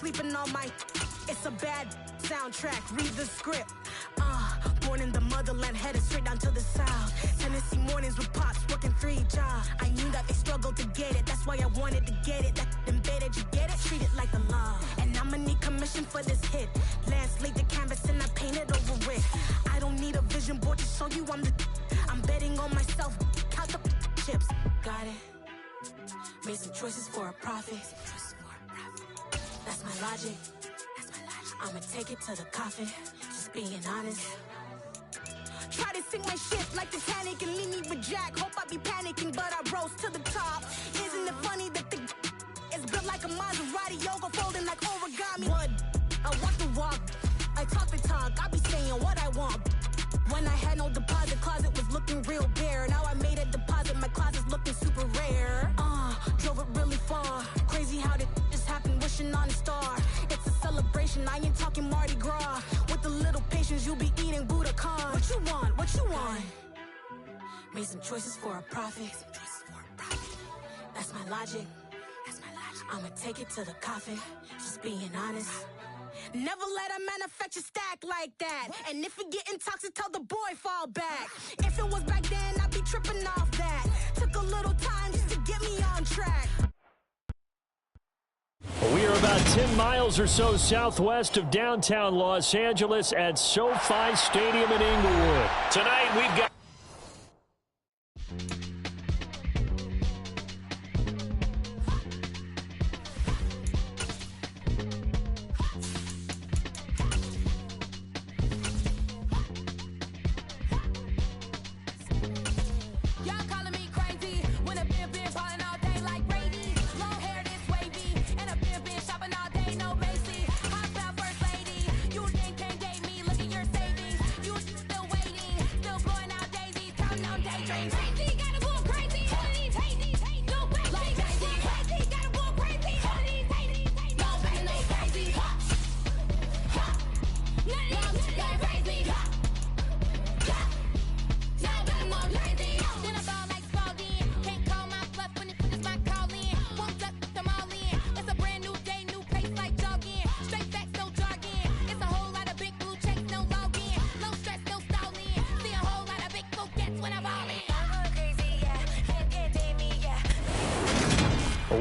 sleeping on my. It's a bad soundtrack. Read the script. Born in the motherland, headed straight down to the south. Tennessee mornings with pops, working 3 jobs. I knew that they struggled to get it. That's why I wanted to get it. That embedded, you get it? Treat it like a law. And I'ma need commission for this hit. Lance laid the canvas and I painted over it. I don't need a vision board to show you I'm betting on myself. Count the chips. Got it. Made some choices for a profit. That's my logic. I'ma take it to the coffin. Just being honest. Try to sing my shit like Titanic and leave me with Jack. Hope I be panicking, but I rose to the top. Isn't it funny that the is built like a Maserati, yoga folding like origami? What? I walk the walk, I talk the talk. I be saying what I want. When I had no deposit, closet was looking real bare. Now I made a deposit, my closet's looking super rare. Drove it really far. Crazy how did this happen, wishing on a star. It's a celebration, I ain't talking Mardi Gras. With a little patience, you'll be eating Budokan. What you want? What you want? Made some choices for a profit. That's my logic. I'ma take it to the coffin. Just being honest. Never let a manufacture stack like that. And if it getting toxic, tell the boy fall back. If it was back then, I'd be tripping off that. Took a little time just to get me on track. We are about 10 miles or so southwest of downtown Los Angeles at SoFi Stadium in Inglewood. Tonight we've got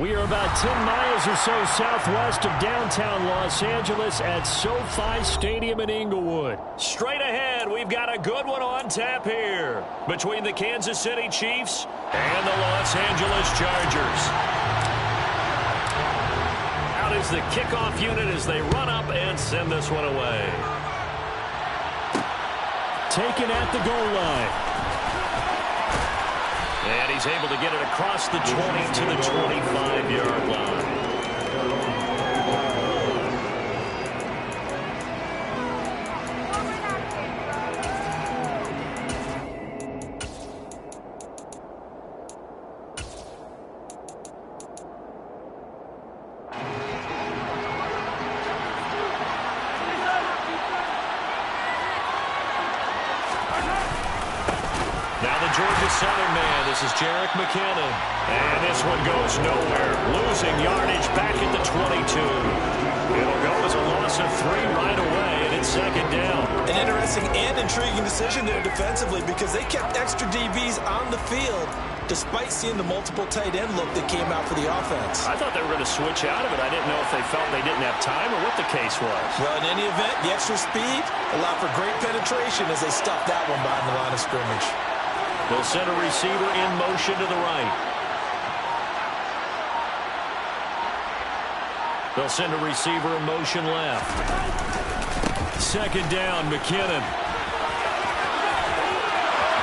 We are about 10 miles or so southwest of downtown Los Angeles at SoFi Stadium in Inglewood. Straight ahead, we've got a good one on tap here between the Kansas City Chiefs and the Los Angeles Chargers. Out is the kickoff unit as they run up and send this one away. Taken at the goal line. And he's able to get it across the 20 to the 25-yard line. Southern man, this is Jerick McKinnon. And this one goes nowhere. Losing yardage back at the 22. It'll go as a loss of 3 right away, and it's second down. An interesting and intriguing decision there defensively because they kept extra DBs on the field despite seeing the multiple tight end look that came out for the offense. I thought they were going to switch out of it. I didn't know if they felt they didn't have time or what the case was. Well, in any event, the extra speed allowed for great penetration as they stuffed that one behind the line of scrimmage. They'll send a receiver in motion to the right. They'll send a receiver in motion left. Second down, McKinnon.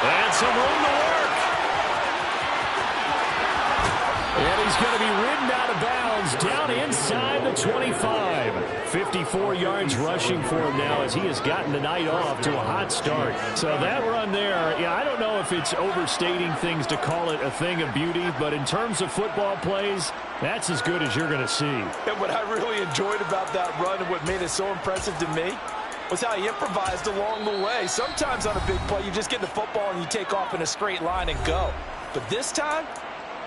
And some room to work. And he's going to be ridden out of bounds down inside the 25. 54 yards rushing for him now as he has gotten the night off to a hot start. So that run there, yeah, I don't know if it's overstating things to call it a thing of beauty, but in terms of football plays, that's as good as you're going to see. And what I really enjoyed about that run and what made it so impressive to me was how he improvised along the way. Sometimes on a big play, you just get the football and you take off in a straight line and go. But this time,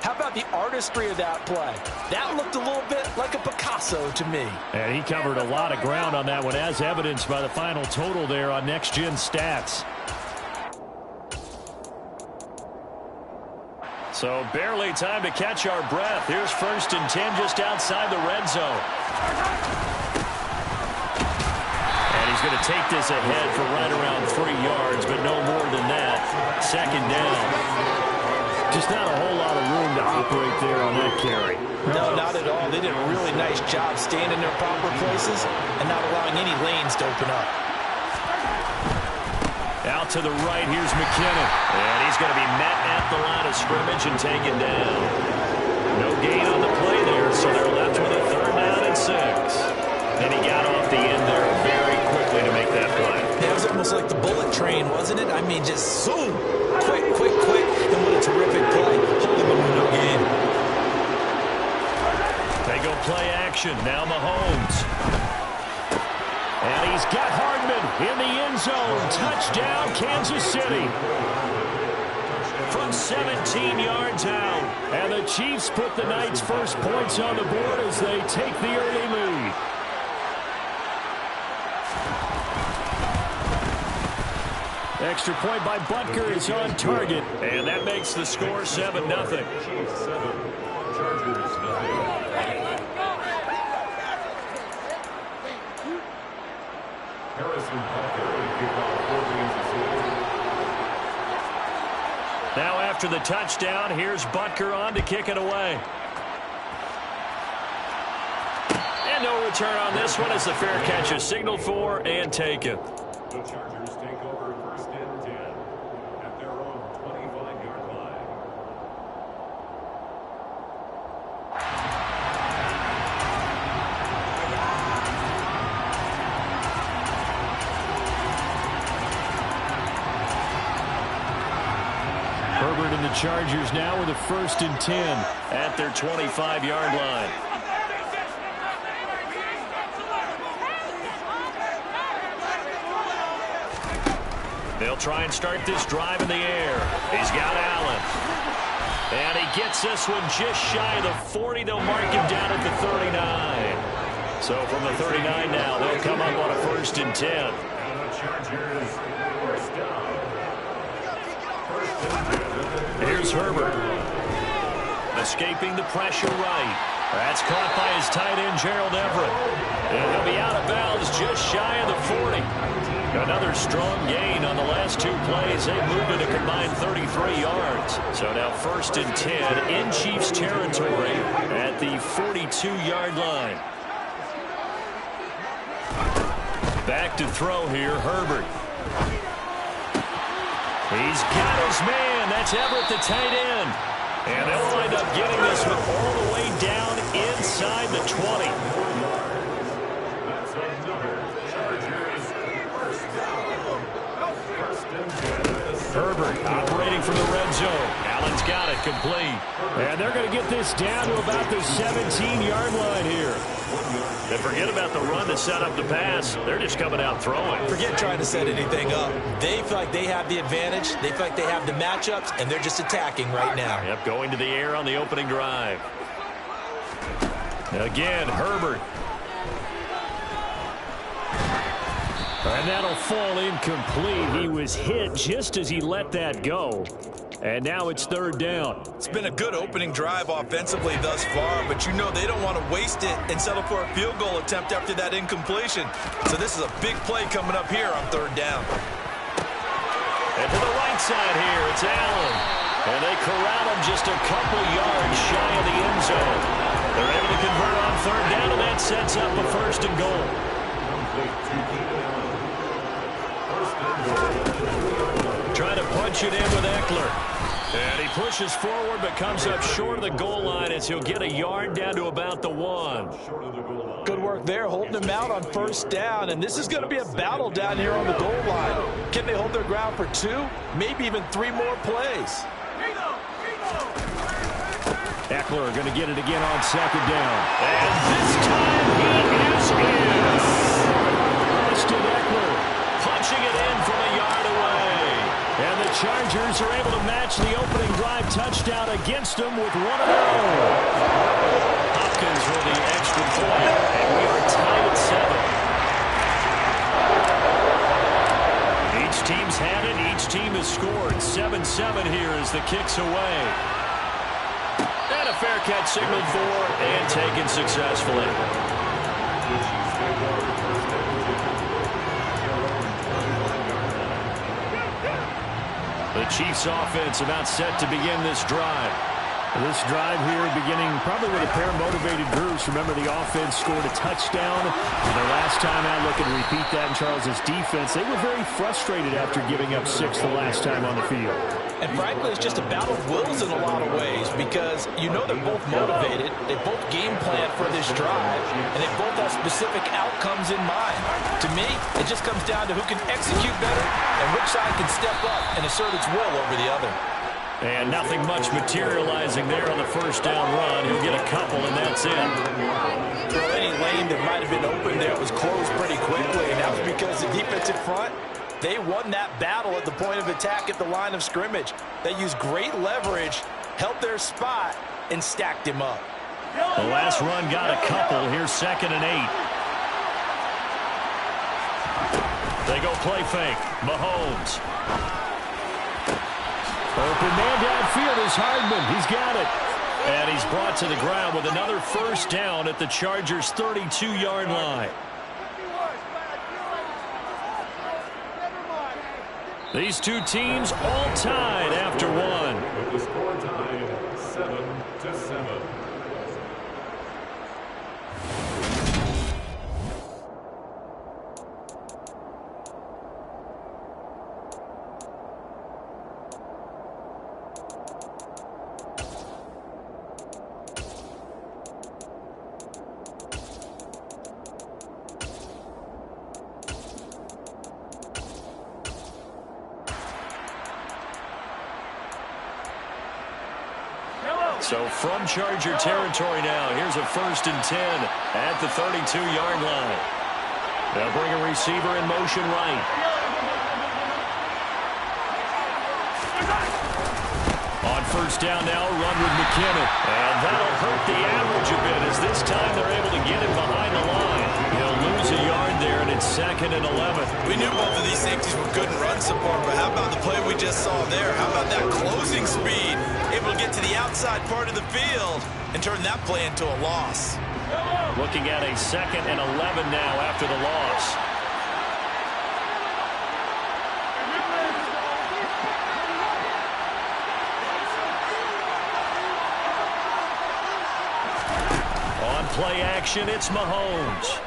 How about the artistry of that play? That looked a little bit like a Picasso to me. And he covered a lot of ground on that one, as evidenced by the final total there on Next Gen Stats. So barely time to catch our breath. Here's 1st and 10 just outside the red zone. And he's going to take this ahead for right around 3 yards, but no more than that. 2nd down. Just not a whole lot of room to operate there on that carry. No, not at all. They did a really nice job staying in their proper places and not allowing any lanes to open up. Out to the right, here's McKinnon. And he's going to be met at the line of scrimmage and taken down. No gain on the play there, so they're left with a 3rd down and 6. And he got off the end there very quickly to make that play. It was almost like the bullet train, wasn't it? I mean, just zoom. Quick, quick, quick. And what a terrific play. Holding them with no gain. They go play action. Now Mahomes. And he's got Hardman in the end zone. Touchdown, Kansas City. From 17 yards out. And the Chiefs put the night's first points on the board as they take the early lead. Extra point by Butker is on target. And that makes the score 7-0. Now after the touchdown, here's Butker on to kick it away. And no return on this one as the fair catch is signaled for and taken. The Chargers take over 1st and 10 at their own 25-yard line. Herbert and the Chargers now with a 1st and 10 at their 25-yard line. They'll try and start this drive in the air. He's got Allen. And he gets this one just shy of the 40. They'll mark him down at the 39. So from the 39 now, they'll come up on a 1st and 10. And the Chargers first down. 1st and 10. Here's Herbert. Escaping the pressure right. That's caught by his tight end, Gerald Everett. And he'll be out of bounds just shy of the 40. Another strong gain on the last 2 plays. They moved it a combined 33 yards. So now 1st and 10 in Chiefs territory at the 42-yard line. Back to throw here, Herbert. He's got his man. That's Everett, the tight end. And they'll wind up getting this one all the way down inside the 20. That's another Chargers first down. 1st and 10. Herbert operating from the red zone. Allen's got it, complete. And they're going to get this down to about the 17-yard line here. And forget about the run to set up the pass. They're just coming out throwing. Forget trying to set anything up. They feel like they have the advantage. They feel like they have the matchups, and they're just attacking right now. Yep, going to the air on the opening drive. Again, Herbert. And that'll fall incomplete. He was hit just as he let that go. And now it's 3rd down. It's been a good opening drive offensively thus far, but you know they don't want to waste it and settle for a field goal attempt after that incompletion. So this is a big play coming up here on 3rd down. And to the right side here, it's Allen. And they corral him just a couple yards shy of the end zone. They're able to convert on 3rd down, and that sets up a 1st and goal. Trying to punch it in with Eckler. And he pushes forward but comes up short of the goal line as he'll get a yard down to about the 1. Good work there, holding him out on 1st down. And this is going to be a battle down here on the goal line. Can they hold their ground for 2, maybe even 3 more plays? Eckler going to get it again on 2nd down. And this time he is in. Austin Eckler punching it in from a yard away. And the Chargers are able to match the opening drive touchdown against them with one of their own. Hopkins with the extra point, and we are tied at 7. Each team's had it. Each team has scored. 7-7 here as the kick's away. And a fair catch signaled for and taken successfully. The Chiefs offense about set to begin this drive. This drive here beginning probably with a pair of motivated groups. Remember, the offense scored a touchdown. And the last time out, look and repeat that in Charles's defense. They were very frustrated after giving up 6 the last time on the field. And frankly, it's just a battle of wills in a lot of ways because you know they're both motivated. They both game plan for this drive, and they both have specific outcomes in mind. To me, it just comes down to who can execute better and which side can step up and assert its will over the other. And nothing much materializing there on the first down run. He'll get a couple, and that's it. Throw any lane that might have been open there was closed pretty quickly, and that was because the defensive front, they won that battle at the point of attack at the line of scrimmage. They used great leverage, held their spot, and stacked him up. The last run got a couple. Here's 2nd and 8. They go play fake. Mahomes. Open man downfield is Hardman. He's got it. And he's brought to the ground with another first down at the Chargers' 32-yard line. These two teams all tied after one. With the score tied 7-7. So from Charger territory now, here's a 1st and 10 at the 32-yard line. They'll bring a receiver in motion right. On first down now, run with McKinnon. And that'll hurt the average a bit as this time they're able to get him behind the line. He'll lose a yard there, and it's 2nd and 11. We knew both of these safeties were good in run support, but how about the play we just saw there? How about that closing speed? Able to get to the outside part of the field and turn that play into a loss. Looking at a 2nd and 11 now after the loss. On play action, it's Mahomes.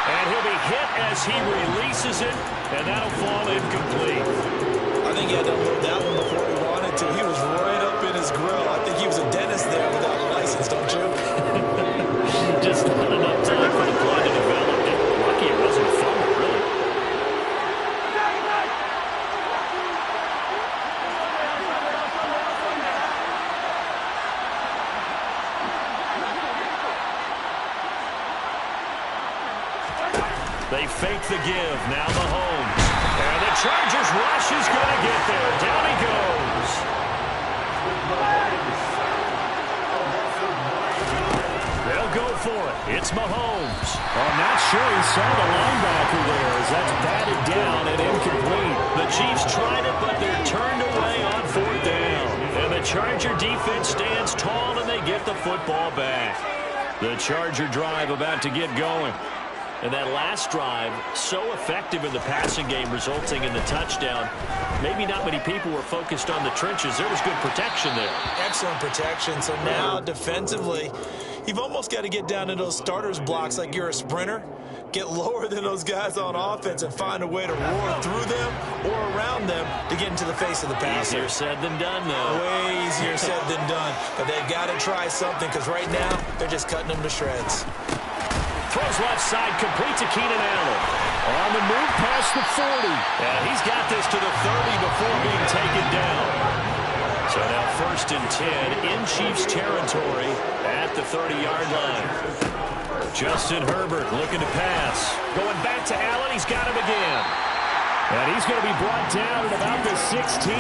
And he'll be hit as he releases it, and that'll fall incomplete. I think he had to unload that one before he wanted to. He was right up in his grill. I think he was a dentist there without a license, don't you? Just not enough time for the play to develop. Lucky it wasn't a fumble, really. They fake the give. Now Mahomes. And the Chargers rush is going to get there. Down he goes. They'll go for it. It's Mahomes. I'm not sure he saw the linebacker there as that's batted down and incomplete. The Chiefs tried it, but they're turned away on 4th down. And the Charger defense stands tall, and they get the football back. The Charger drive about to get going. And that last drive, so effective in the passing game, resulting in the touchdown. Maybe not many people were focused on the trenches. There was good protection there. Excellent protection. So now, defensively, you've almost got to get down to those starters blocks like you're a sprinter. Get lower than those guys on offense and find a way to roar through them or around them to get into the face of the passer. Easier said than done, though. Way easier said than done. But they've got to try something because right now, they're just cutting them to shreds. Throws left side, complete to Keenan Allen. On the move past the 40. And he's got this to the 30 before being taken down. So now 1st and 10 in Chiefs territory at the 30-yard line. Justin Herbert looking to pass. Going back to Allen, he's got him again. And he's going to be brought down at about the 16.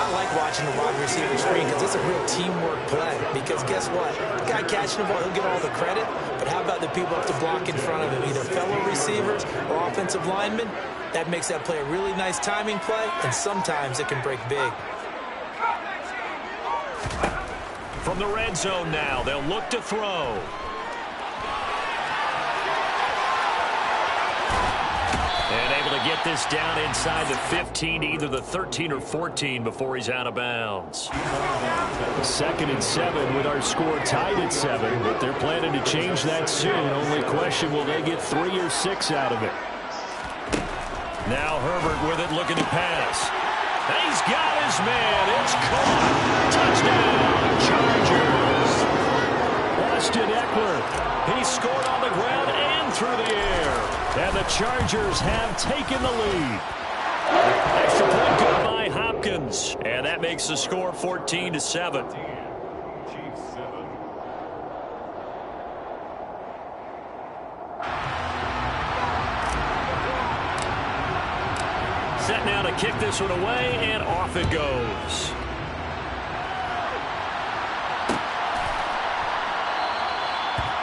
I like watching the wide receiver screen because it's a real teamwork play. Because guess what? The guy catching the ball, he'll get all the credit. But how about the people up to block in front of him, either fellow receivers or offensive linemen? That makes that play a really nice timing play, and sometimes it can break big. From the red zone now, they'll look to throw. And able to get this down inside the 15, either the 13 or 14 before he's out of bounds. 2nd and 7 with our score tied at 7, but they're planning to change that soon. Only question, will they get 3 or 6 out of it? Now Herbert with it, looking to pass. He's got his man. It's caught. Touchdown, Chargers. Austin Eckler. He scored on the ground and through the air. And the Chargers have taken the lead. Extra point good by Hopkins. And that makes the score 14-7. Chiefs 7. Set now to kick this one away, and off it goes.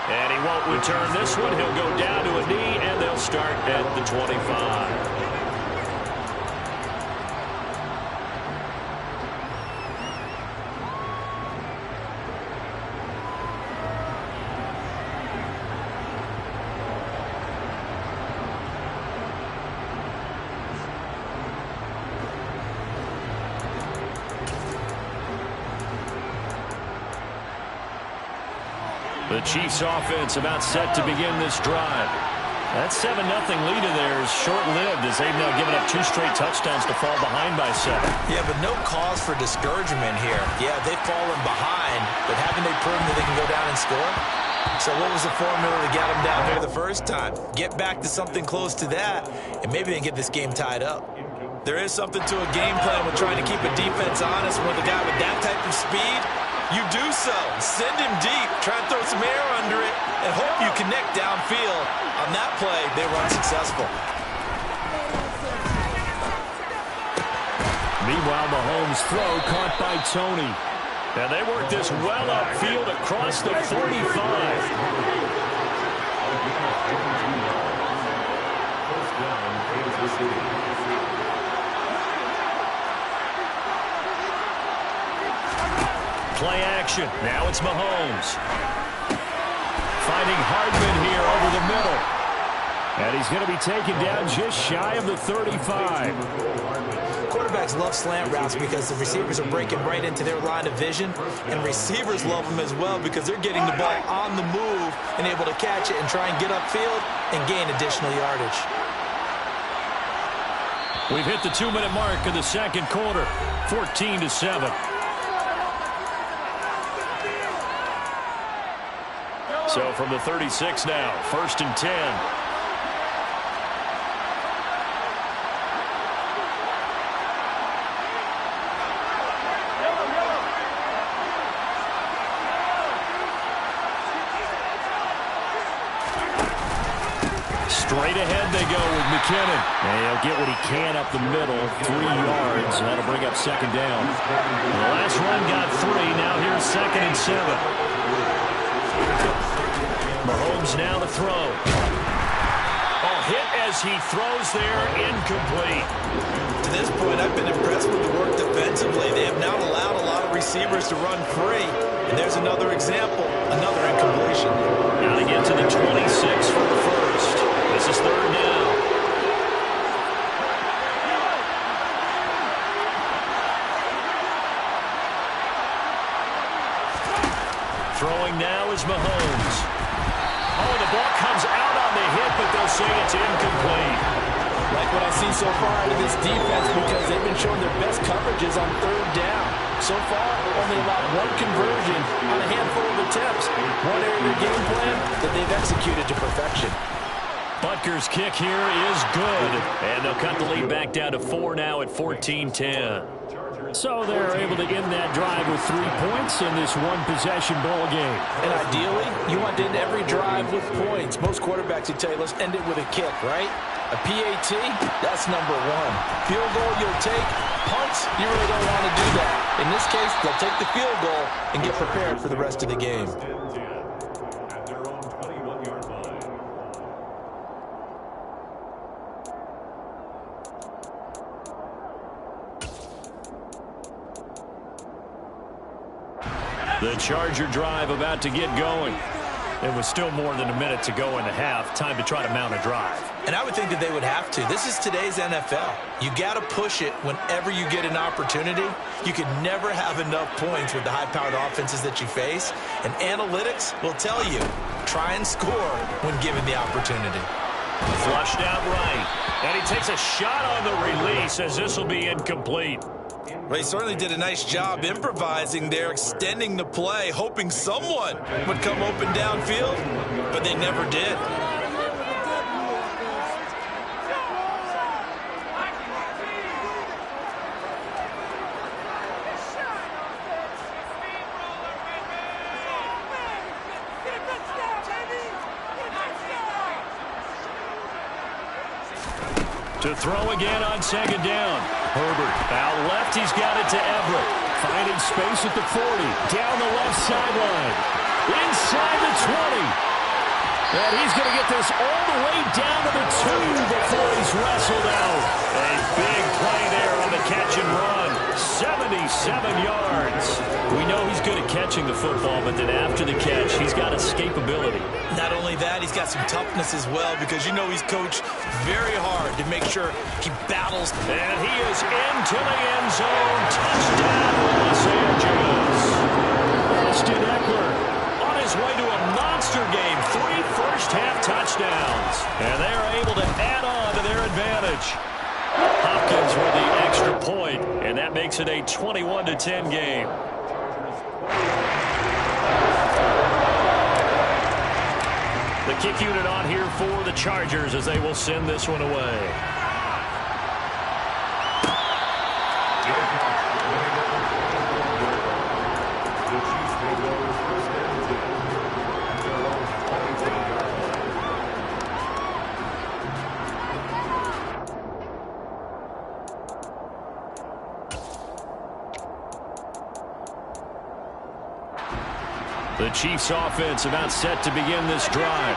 And he won't return this one. He'll go down to a knee, and they'll start at the 25. The Chiefs offense about set to begin this drive. That 7-0 lead of theirs short-lived as they've now given up 2 straight touchdowns to fall behind by 7. Yeah, but no cause for discouragement here. Yeah, they've fallen behind, but haven't they proven that they can go down and score? So what was the formula to get them down there the first time? Get back to something close to that, and maybe they can get this game tied up. There is something to a game plan with trying to keep a defense honest with a guy with that type of speed. You do so. Send him deep. Try and throw some air under it and hope you connect downfield. On that play, they were unsuccessful. Meanwhile, Mahomes' throw caught by Tony. And they work this well upfield across the 45. First down, Kansas City. Play action. Now it's Mahomes. Finding Hardman here over the middle. And he's going to be taken down just shy of the 35. Quarterbacks love slant routes because the receivers are breaking right into their line of vision. And receivers love them as well because they're getting the ball on the move and able to catch it and try and get upfield and gain additional yardage. We've hit the 2-minute mark of the second quarter. 14-7. So from the 36 now, 1st and 10. Straight ahead they go with McKinnon. And he'll get what he can up the middle, 3 yards. And that'll bring up 2nd down. And the last run got 3. Now here's 2nd and 7. Mahomes now to throw. Oh, hit as he throws there, incomplete. To this point, I've been impressed with the work defensively. They have now allowed a lot of receivers to run free. And there's another example, another incompletion. Now to get to the 26 for the first. This is 3rd down. Throwing now is Mahomes. Oh, the ball comes out on the hit, but they'll say it's incomplete. Like what I've seen so far out of this defense because they've been showing their best coverages on 3rd down. So far, only allowed 1 conversion on a handful of attempts. One area of their game plan that they've executed to perfection. Butker's kick here is good. And they'll cut the lead back down to 4 now at 14-10. So they're able to end that drive with 3 points in this one-possession ball game. And ideally, you want to end every drive with points. Most quarterbacks would tell you, let's end it with a kick, right? A PAT, that's number 1. Field goal you'll take, punts, you really don't want to do that. In this case, they'll take the field goal and get prepared for the rest of the game. At their own 21-yard line. The Charger drive about to get going. It was still more than a minute to go in the half. Time to try to mount a drive. And I would think that they would have to. This is today's NFL. You got to push it whenever you get an opportunity. You can never have enough points with the high-powered offenses that you face. And analytics will tell you, try and score when given the opportunity. Flushed out right. And he takes a shot on the release as this will be incomplete. Well, he certainly did a nice job improvising there, extending the play, hoping someone would come open downfield, but they never did. To throw again on second down. Herbert out left. He's got it to Everett. Finding space at the 40. Down the left sideline. Inside the 20. And he's going to get this all the way down to the 2 before he's wrestled out. A big play there on the catch and run. 77 yards. We know he's good at catching the football, but then after the catch, he's got escapability. Not only that, he's got some toughness as well, because you know he's coached very hard to make sure he battles. And he is into the end zone. Touchdown, Los Angeles. Austin Eckler on his way to a monster game. 3 first-half touchdowns. And they are able to add on to their advantage. Hopkins with the extra point, and that makes it a 21-10 game. The kick unit on here for the Chargers as they will send this one away. The Chiefs offense about set to begin this drive.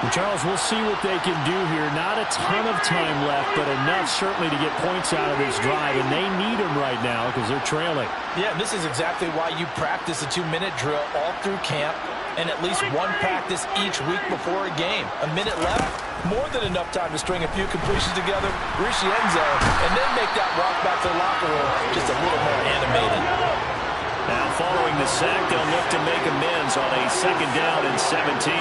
And Charles, we'll see what they can do here. Not a ton of time left, but enough certainly to get points out of this drive, and they need them right now because they're trailing. Yeah, this is exactly why you practice a 2-minute drill all through camp and at least one practice each week before a game. A minute left, more than enough time to string a few completions together, reach the end zone, and then make that walk back to the locker room just a little more animated. Now following the sack, they'll look to make amends on a 2nd down and 17.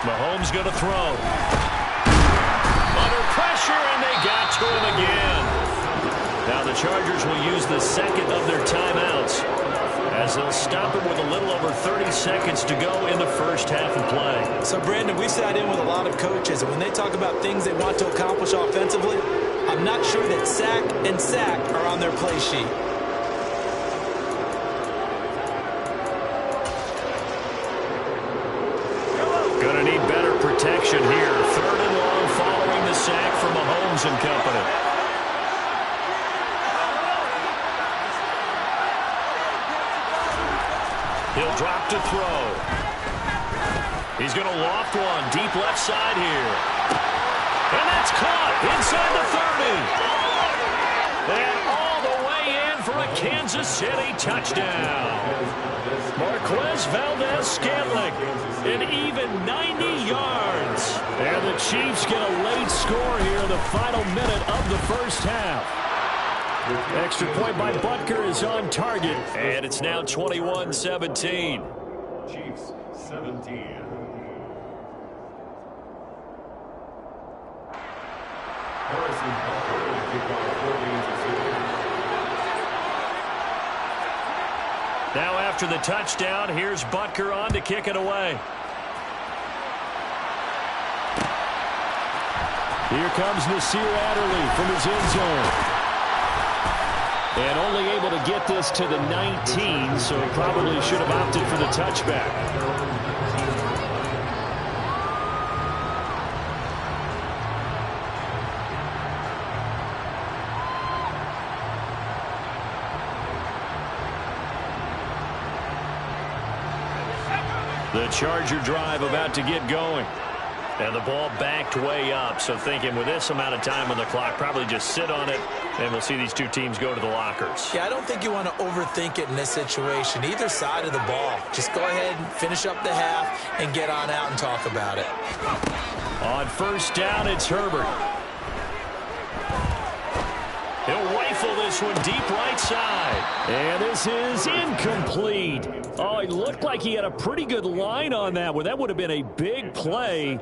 Mahomes going to throw. Under pressure, and they got to him again. Now the Chargers will use the second of their timeouts as they'll stop him with a little over 30 seconds to go in the first half of play. So, Brandon, we sat in with a lot of coaches, and when they talk about things they want to accomplish offensively, I'm not sure that sack and sack are on their play sheet. Going to need better protection here. 3rd and long following the sack from Mahomes and company. He'll drop to throw. He's going to loft one deep left side here. And that's caught inside the 30. And all the way in for a Kansas City touchdown. Marquez Valdez-Scantling, an even 90 yards. And the Chiefs get a late score here in the final minute of the first half. Extra point by Butker is on target, and it's now 21-17. Chiefs 17. Harrison Butker will kick off for Kansas City. Now after the touchdown, here's Butker on to kick it away. Here comes Nasir Adderley from his end zone. And only able to get this to the 19, so probably should have opted for the touchback. The Charger drive about to get going. And the ball backed way up, so thinking with this amount of time on the clock, probably just sit on it, and we'll see these two teams go to the lockers. Yeah, I don't think you want to overthink it in this situation. Either side of the ball. Just go ahead and finish up the half and get on out and talk about it. On first down, it's Herbert. He'll rifle this one deep right side. And this is incomplete. Oh, it looked like he had a pretty good line on that one. That would have been a big play,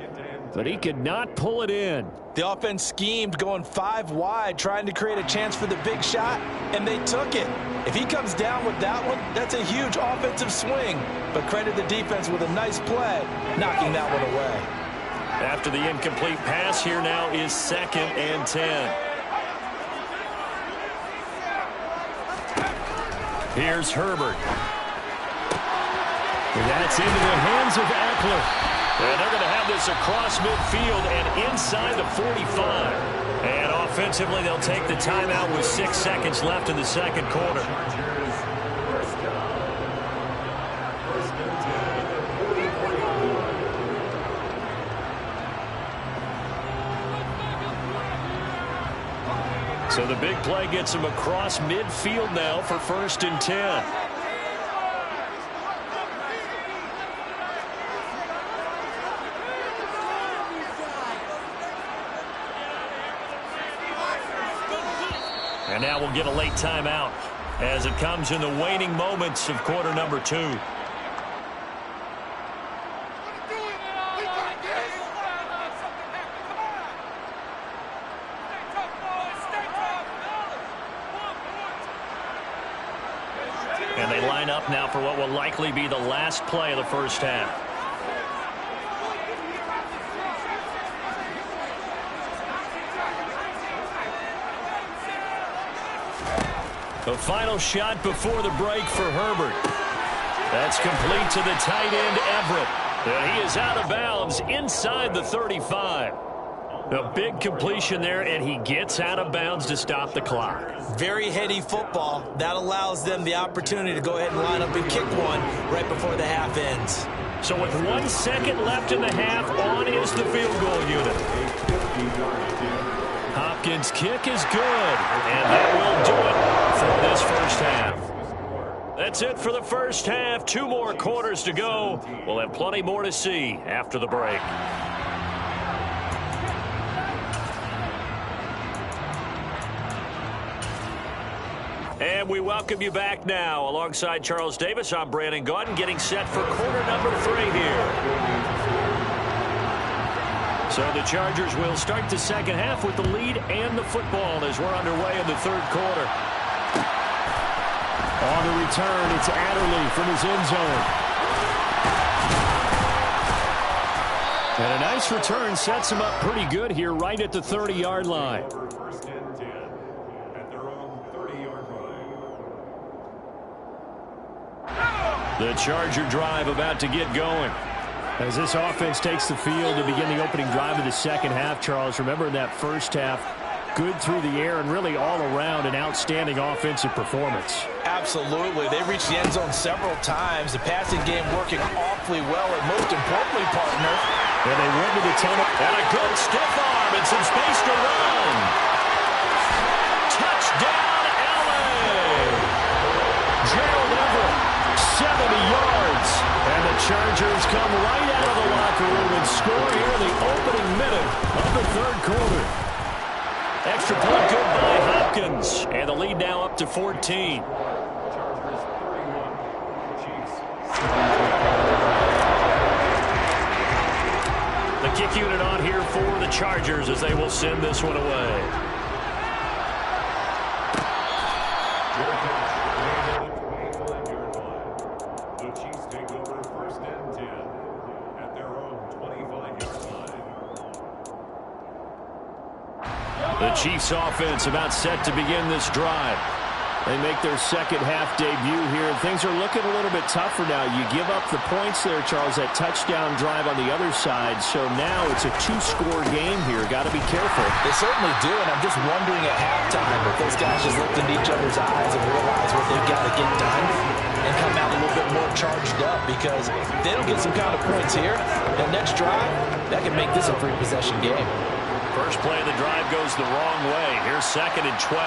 but he could not pull it in. The offense schemed going 5 wide, trying to create a chance for the big shot, and they took it. If he comes down with that one, that's a huge offensive swing. But credit the defense with a nice play, knocking that one away. After the incomplete pass, here now is 2nd and 10. Here's Herbert. That's into the hands of Eckler. And they're going to have this across midfield and inside the 45. And offensively, they'll take the timeout with 6 seconds left in the second quarter. So the big play gets him across midfield now for 1st and 10. And now we'll get a late timeout as it comes in the waning moments of quarter number 2. And they line up now for what will likely be the last play of the first half. The final shot before the break for Herbert. That's complete to the tight end, Everett. And he is out of bounds inside the 35. A big completion there, and he gets out of bounds to stop the clock. Very heady football. That allows them the opportunity to go ahead and line up and kick one right before the half ends. So with 1 second left in the half, on is the field goal unit. Hopkins' kick is good, and that will do it for this first half. That's it for the first half. 2 more quarters to go. We'll have plenty more to see after the break. And we welcome you back now. Alongside Charles Davis, I'm Brandon Gaudin, getting set for quarter number 3 here. So the Chargers will start the second half with the lead and the football as we're underway in the third quarter. On the return, it's Adderley from his end zone. And a nice return sets him up pretty good here right at the 30-yard line. The Charger drive about to get going. As this offense takes the field to begin the opening drive of the second half, Charles, remember in that first half, good through the air and really all around an outstanding offensive performance. Absolutely. They reached the end zone several times. The passing game working awfully well, and most importantly, partner. And they went to the tunnel. And a good stiff arm and some space to run. Touchdown, LA! Gerald Everett, 70 yards. And the Chargers come right out of the locker room and score here in the opening minute of the third quarter. Extra point good by Hopkins. And the lead now up to 14. The kick unit on here for the Chargers as they will send this one away. The Chiefs offense about set to begin this drive. They make their second half debut here, and things are looking a little bit tougher now. You give up the points there, Charles, that touchdown drive on the other side. So now it's a two-score game here. Got to be careful. They certainly do, and I'm just wondering at halftime if those guys just looked into each other's eyes and realize what they've got to get done and come out a little bit more charged up, because if they don't get some kind of points here, the next drive, that can make this a three-possession game. First play of the drive goes the wrong way. Here's 2nd and 12.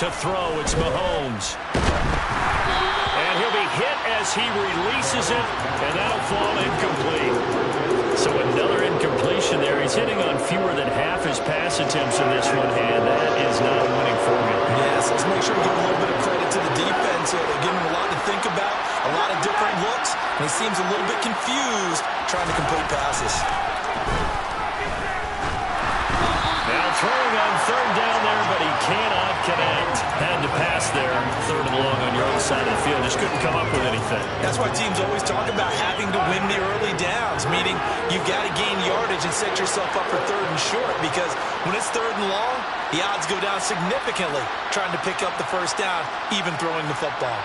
To throw, it's Mahomes. And he'll be hit as he releases it, and that'll fall incomplete. So another incompletion there. He's hitting on fewer than half his pass attempts in this one, and that is not a winning formula. Yes, let's make sure we give a little bit of credit to the defense here. They're giving him a lot to think about, a lot of different looks, and he seems a little bit confused trying to complete passes. Now throwing on 3rd down there, but he cannot connect. Had to pass there, 3rd and long on your own side of the field. Just couldn't come up with anything. That's why teams always talk about having to win the early downs, meaning you've got to gain yardage and set yourself up for 3rd and short, because when it's 3rd and long, the odds go down significantly trying to pick up the 1st down, even throwing the football.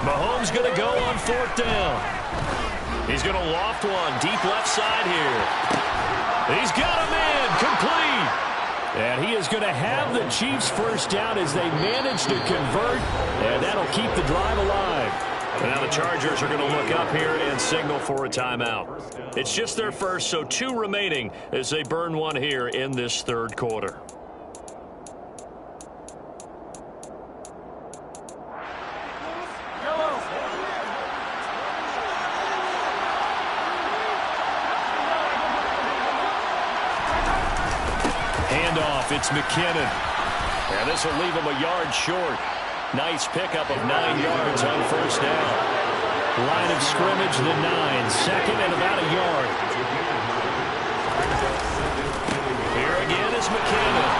Mahomes going to go on 4th down. He's going to loft one deep left side here. He's got a man complete. And he is going to have the Chiefs 1st down as they manage to convert, and that'll keep the drive alive. And now the Chargers are going to look up here and signal for a timeout. It's just their first, so 2 remaining as they burn one here in this 3rd quarter. It's McKinnon. And this will leave him a yard short. Nice pickup of 9 yards on 1st down. Line of scrimmage, the 9. 2nd and about a yard. Here again is McKinnon.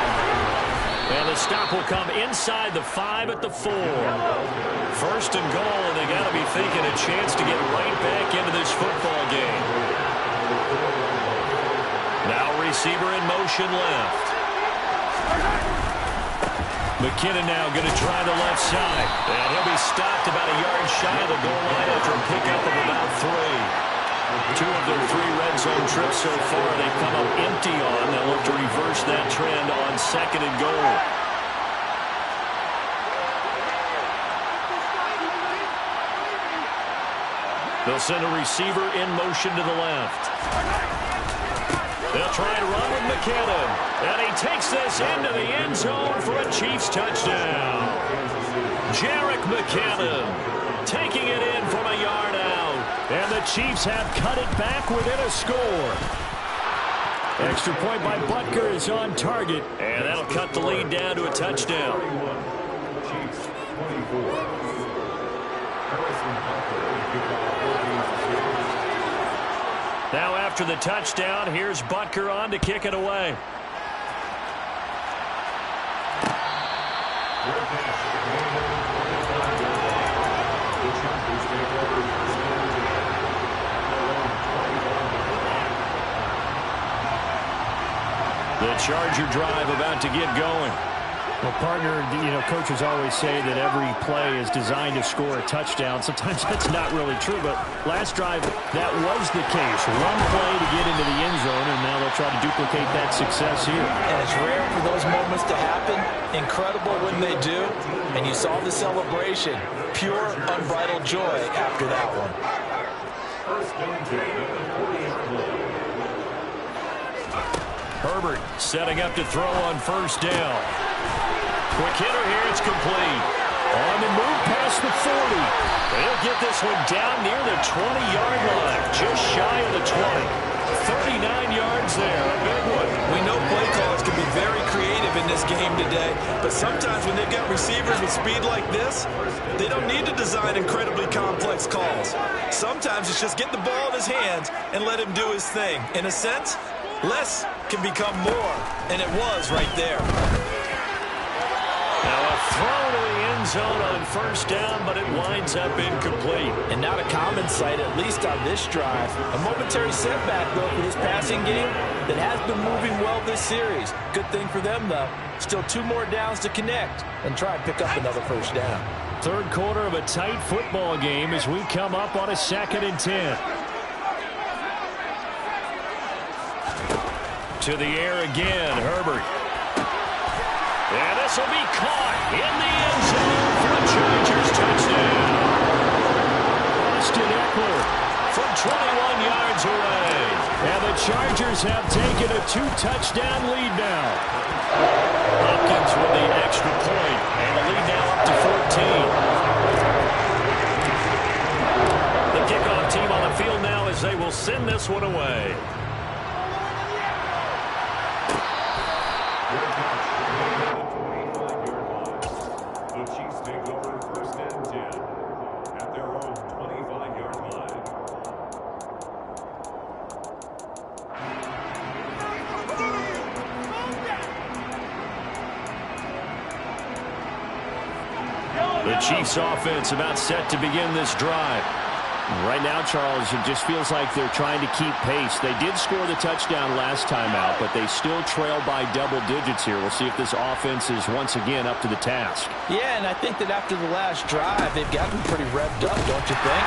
And the stop will come inside the 5 at the 4. 1st and goal, and they got to be thinking a chance to get right back into this football game. Now receiver in motion left. McKinnon now going to try the left side. And he'll be stopped about a yard shy of the goal line after a pickup of about 3. 2 of their 3 red zone trips so far they've come up empty on. They'll look to reverse that trend on 2nd and goal. They'll send a receiver in motion to the left. They'll try to run with McKinnon. And he takes this into the end zone for a Chiefs touchdown. Jerick McKinnon taking it in from a yard out. And the Chiefs have cut it back within a score. Extra point by Butker is on target. And that'll cut the lead down to a touchdown. Chiefs 24. Now after the touchdown, here's Butker on to kick it away. The Charger drive about to get going. Well, partner, coaches always say that every play is designed to score a touchdown. Sometimes that's not really true, but last drive, that was the case. One play to get into the end zone, and now they'll try to duplicate that success here. And it's rare for those moments to happen. Incredible when they do. And you saw the celebration. Pure, unbridled joy after that one. Herbert setting up to throw on 1st down. Quick hitter here, it's complete. On the move past the 40. They'll get this one down near the 20-yard line, just shy of the 20. 39 yards there. A big one. We know play callers can be very creative in this game today, but sometimes when they've got receivers with speed like this, they don't need to design incredibly complex calls. Sometimes it's just get the ball in his hands and let him do his thing. In a sense, less can become more, and it was right there. Now a throw to the end zone on first down, but it winds up incomplete. And not a common sight, at least on this drive. A momentary setback, though, for this passing game that has been moving well this series. Good thing for them, though. Still 2 more downs to connect and try and pick up another first down. Third quarter of a tight football game as we come up on a 2nd and 10. To the air again, Herbert. And this will be caught in the end zone for a Chargers touchdown. Austin Eckler from 21 yards away. And the Chargers have taken a 2-touchdown lead now. Hopkins with the extra point, and the lead now up to 14. The kickoff team on the field now as they will send this one away. The Chiefs offense about set to begin this drive. Right now, Charles, it just feels like they're trying to keep pace. They did score the touchdown last time out, but they still trail by double digits here. We'll see if this offense is once again up to the task. Yeah, and I think that after the last drive, they've gotten pretty revved up, don't you think?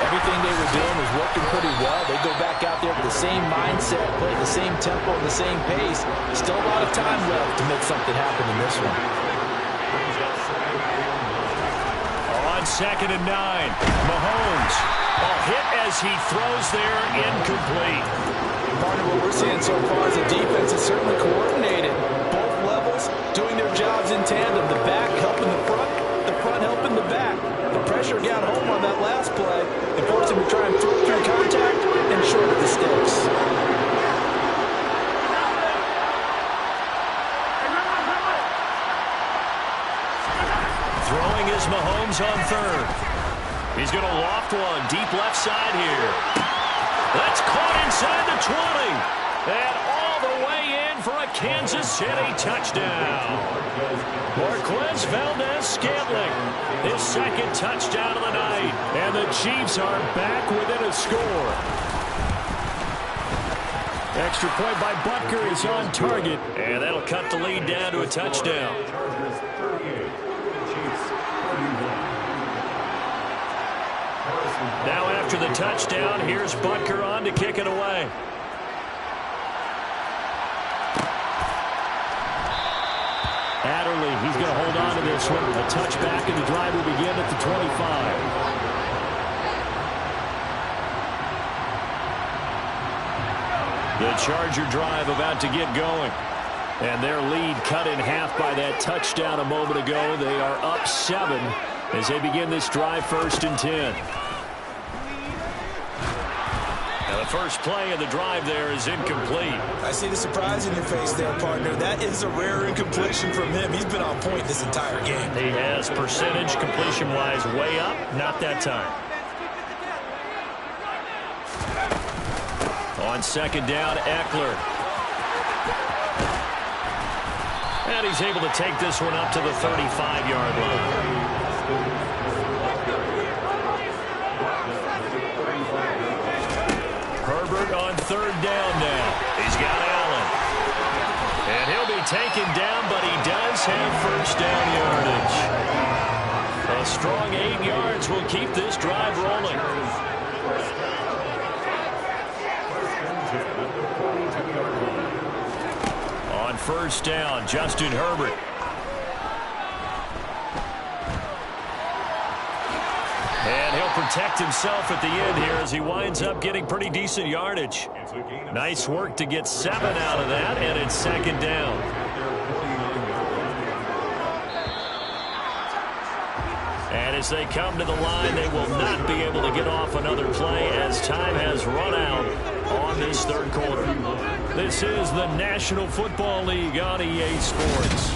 Everything they were doing was working pretty well. They go back out there with the same mindset, play the same tempo, and the same pace. Still a lot of time left to make something happen in this one. On 2nd and 9, Mahomes. A hit as he throws there, incomplete. Part of what we're seeing so far is the defense is certainly coordinated. Both levels doing their jobs in tandem. The back helping the front helping the back. The pressure got home on that last play and forced him to try and throw through contact and short of the sticks. Throwing is Mahomes on 3rd. He's going to loft one deep left side here. That's caught inside the 20. And all the way in for a Kansas City touchdown. Marquez Valdez-Scantling, his 2nd touchdown of the night. And the Chiefs are back within a score. Extra point by Butker is on target. And that'll cut the lead down to a touchdown. Now after the touchdown, here's Butker on to kick it away. Adderley, he's going to hold on to this one. A touchback, and the drive will begin at the 25. The Charger drive about to get going. And their lead cut in half by that touchdown a moment ago. They are up 7 as they begin this drive 1st and 10. Now the first play of the drive there is incomplete. I see the surprise in your face there, partner. That is a rare incompletion from him. He's been on point this entire game. He has percentage completion-wise way up. Not that time. On 2nd down, Eckler. And he's able to take this one up to the 35-yard line. Herbert on 3rd down now. He's got Allen. And he'll be taken down, but he does have first down yardage. A strong 8 yards will keep this drive rolling. On 1st down, Justin Herbert. And he'll protect himself at the end here as he winds up getting pretty decent yardage. Nice work to get 7 out of that, and it's 2nd down. And as they come to the line, they will not be able to get off another play as time has run out on this third quarter. This is the National Football League on EA Sports.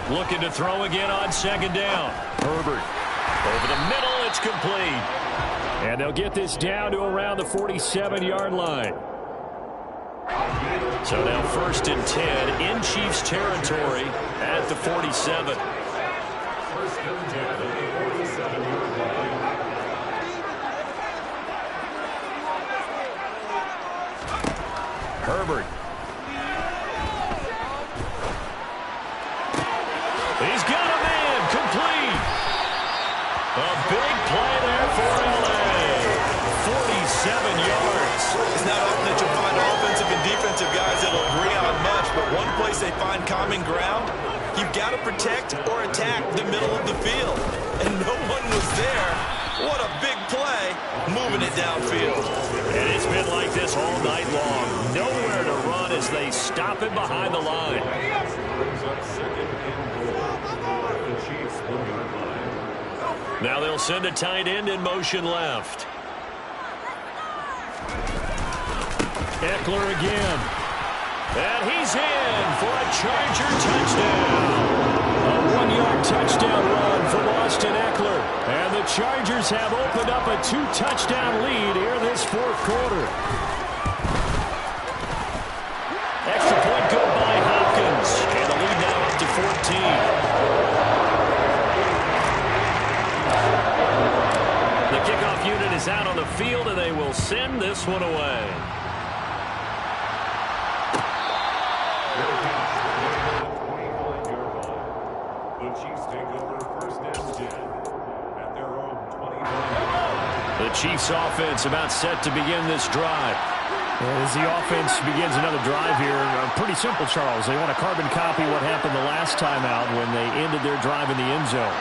Looking to throw again on second down. Herbert over the middle. It's complete. And they'll get this down to around the 47-yard line. So now 1st and 10 in Chiefs territory at the 47. 1st and 10 at the 47-yard line. Herbert. He's got a man, complete. A big play there for LA. 47 yards. It's not often that you'll find offensive and defensive guys that will agree on much, but one place they find common ground, you've got to protect or attack the middle of the field. And no one was there. What a big play, moving it downfield. And it's been like this all night long. Nowhere to run as they stop him behind the line. Brings up 2nd and goal at the Chiefs 1-yard line. Now they'll send a tight end in motion left. Eckler again. And he's in for a Charger touchdown. A 1-yard touchdown run from Austin Eckler. And the Chargers have opened up a 2-touchdown lead here this 4th quarter. Extra point good by Hopkins. And the lead now up to 14. The kickoff unit is out on the field, and they will send this one away. The Chiefs take over 1st and 10 at their own 25. The Chiefs offense about set to begin this drive. As the offense begins another drive here, pretty simple, Charles. They want to carbon copy what happened the last time out when they ended their drive in the end zone.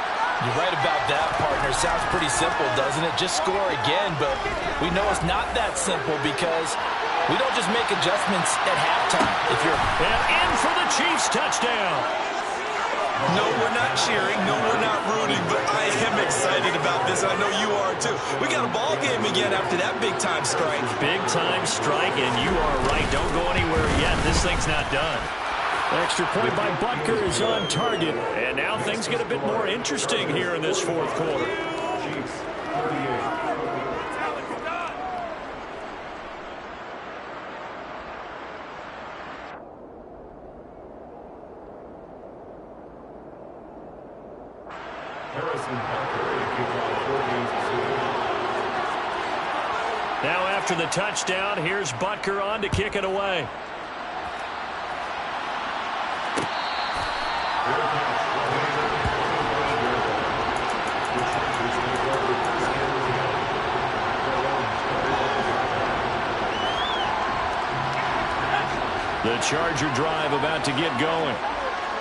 You're right about that, partner. Sounds pretty simple, doesn't it? Just score again, but we know it's not that simple because we don't just make adjustments at halftime. And in for the Chiefs touchdown. No, we're not cheering. No, we're not rooting, but I am excited about this. I know you are, too. We got a ball game again after that big-time strike. Big-time strike, and you are right. Don't go anywhere yet. This thing's not done. Extra point by Butker is on target, and now things get a bit more interesting here in this 4th quarter. Chiefs 38. Now after the touchdown, here's Butker on to kick it away. The Charger drive about to get going.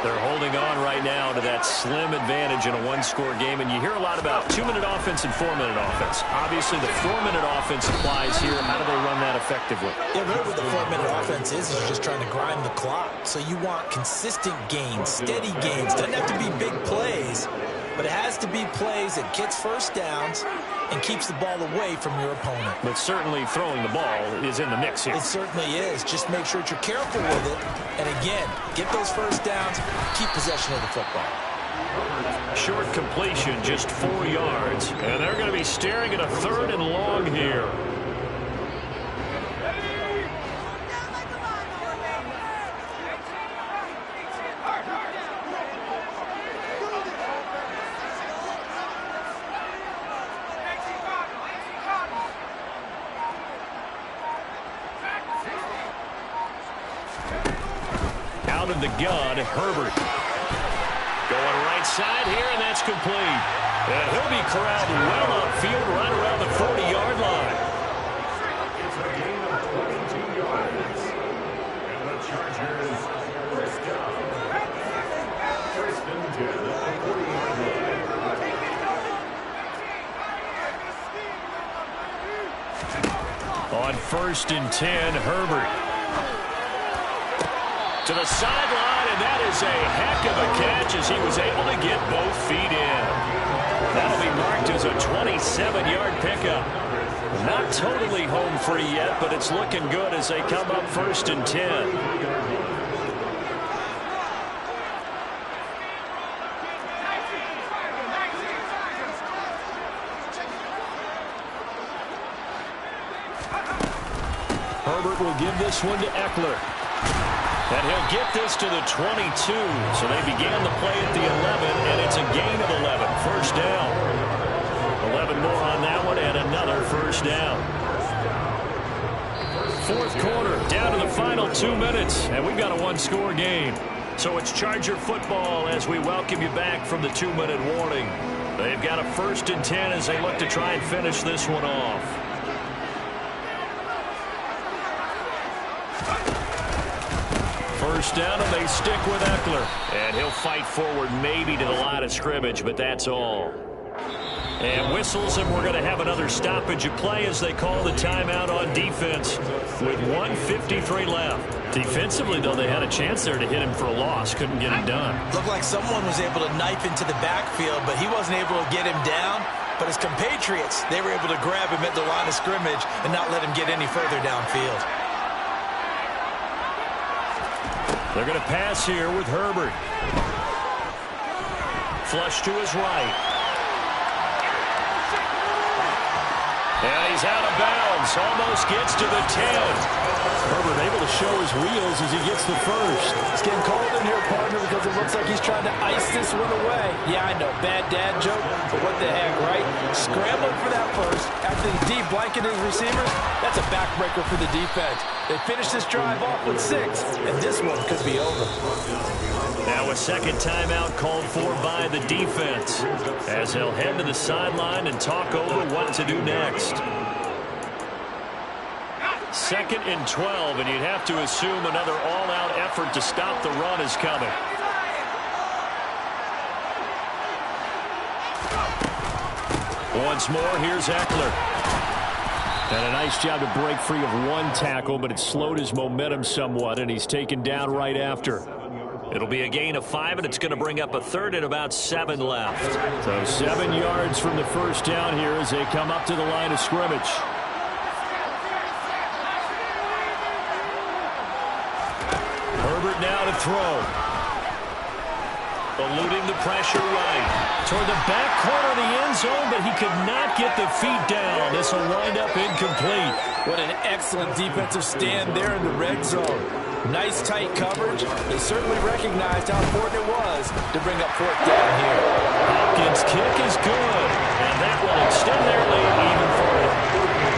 They're holding on right now to that slim advantage in a one-score game. And you hear a lot about 2-minute offense and 4-minute offense. Obviously, the 4-minute offense applies here. How do they run that effectively? Yeah, really what the 4-minute offense is you're just trying to grind the clock. So you want consistent gains, steady gains. Doesn't have to be big plays, but it has to be plays that gets first downs and keeps the ball away from your opponent. But certainly throwing the ball is in the mix here. It certainly is. Just make sure that you're careful with it. And again, get those first downs, keep possession of the football. Short completion, just 4 yards. And they're going to be staring at a 3rd and long here. Out of the gun, Herbert. Going right side here, and that's complete. And he'll be corralled well upfield right around the 40-yard line. It's a gain of 22 yards. And the Chargers first down. 1st and 10 at the 40-yard On 1st and 10, Herbert. To the sideline, and that is a heck of a catch as he was able to get both feet in. That'll be marked as a 27-yard pickup. Not totally home free yet, but it's looking good as they come up 1st and 10. Herbert will give this one to Eckler. And he'll get this to the 22. So they began the play at the 11, and it's a gain of 11. First down. 11 more on that one, and another first down. 4th quarter, down to the final 2 minutes, and we've got a one-score game. So it's Charger football as we welcome you back from the 2-minute warning. They've got a 1st and 10 as they look to try and finish this one off. First down, and they stick with Eckler. And he'll fight forward maybe to the line of scrimmage, but that's all. And whistles, and we're going to have another stoppage of play as they call the timeout on defense with 1:53 left. Defensively, though, they had a chance there to hit him for a loss. Couldn't get it done. Looked like someone was able to knife into the backfield, but he wasn't able to get him down. But his compatriots, they were able to grab him at the line of scrimmage and not let him get any further downfield. They're going to pass here with Herbert. Flush to his right. And he's out of bounds. Almost gets to the 10. Herbert able to show his wheels as he gets the first. It's getting cold in here, partner, because it looks like he's trying to ice this one away. Yeah, I know. Bad dad joke, but what the heck, right? Scrambling for that first. After the deep blanket his receivers, that's a backbreaker for the defense. They finished this drive off with 6, and this one could be over. Now a second timeout called for by the defense as they'll head to the sideline and talk over what to do next. 2nd and 12, and you'd have to assume another all-out effort to stop the run is coming. Once more, here's Eckler. And a nice job to break free of one tackle, but it slowed his momentum somewhat, and he's taken down right after. It'll be a gain of 5, and it's going to bring up a 3rd and about 7 left. So 7 yards from the first down here as they come up to the line of scrimmage. Herbert now to throw. Eluding the pressure right. Toward the back corner of the end zone, but he could not get the feet down. This will wind up incomplete. What an excellent defensive stand there in the red zone. Nice tight coverage. They certainly recognized how important it was to bring up 4th down here. Hopkins' kick is good, and that will extend their lead even further.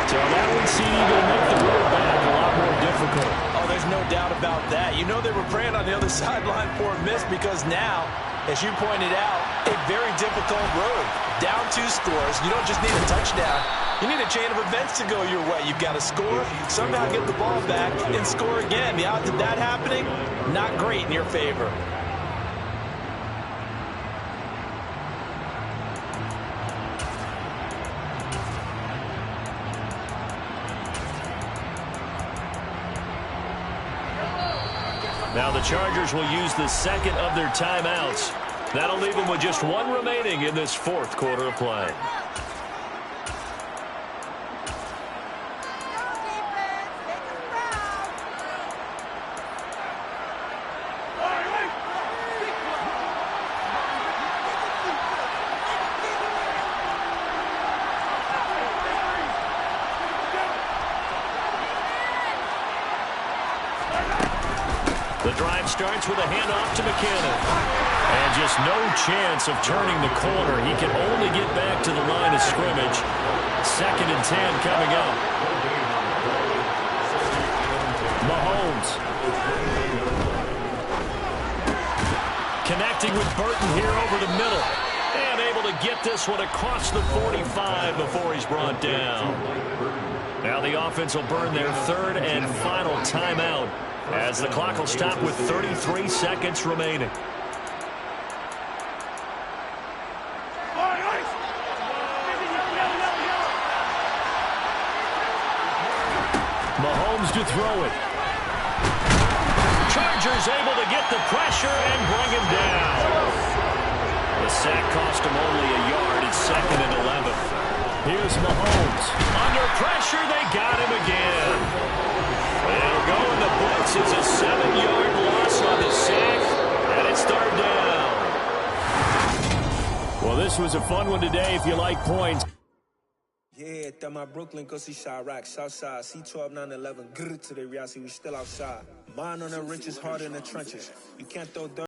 So that one seemed to make the road back a lot more difficult. Oh, there's no doubt about that. You know they were praying on the other sideline for a miss because now, as you pointed out, a very difficult road. Down 2 scores. You don't just need a touchdown. You need a chain of events to go your way. You've got to score, somehow get the ball back, and score again. The odds of that happening, not great in your favor. Now the Chargers will use the 2nd of their timeouts. That'll leave them with just 1 remaining in this 4th quarter of play. The drive starts with a handoff to McKinnon. And just no chance of turning the corner. He can only get back to the line of scrimmage. 2nd and 10 coming up. Mahomes. Connecting with Burton here over the middle. And able to get this one across the 45 before he's brought down. Now the offense will burn their 3rd and final timeout, as the clock will stop with 33 seconds remaining. throw it. Chargers able to get the pressure and bring him down. The sack cost him only a yard. It's 2nd and 11. Here's Mahomes. Under pressure, they got him again. It'll go in the books. It's a 7-yard loss on the sack, and it's 3rd down. Well, this was a fun one today if you like points. Yeah, that my Brooklyn, go see Chirac, Southside, C12, 911, grrr to the reality, we still outside. Mine on the riches, hard in the trenches. You can't throw dirt.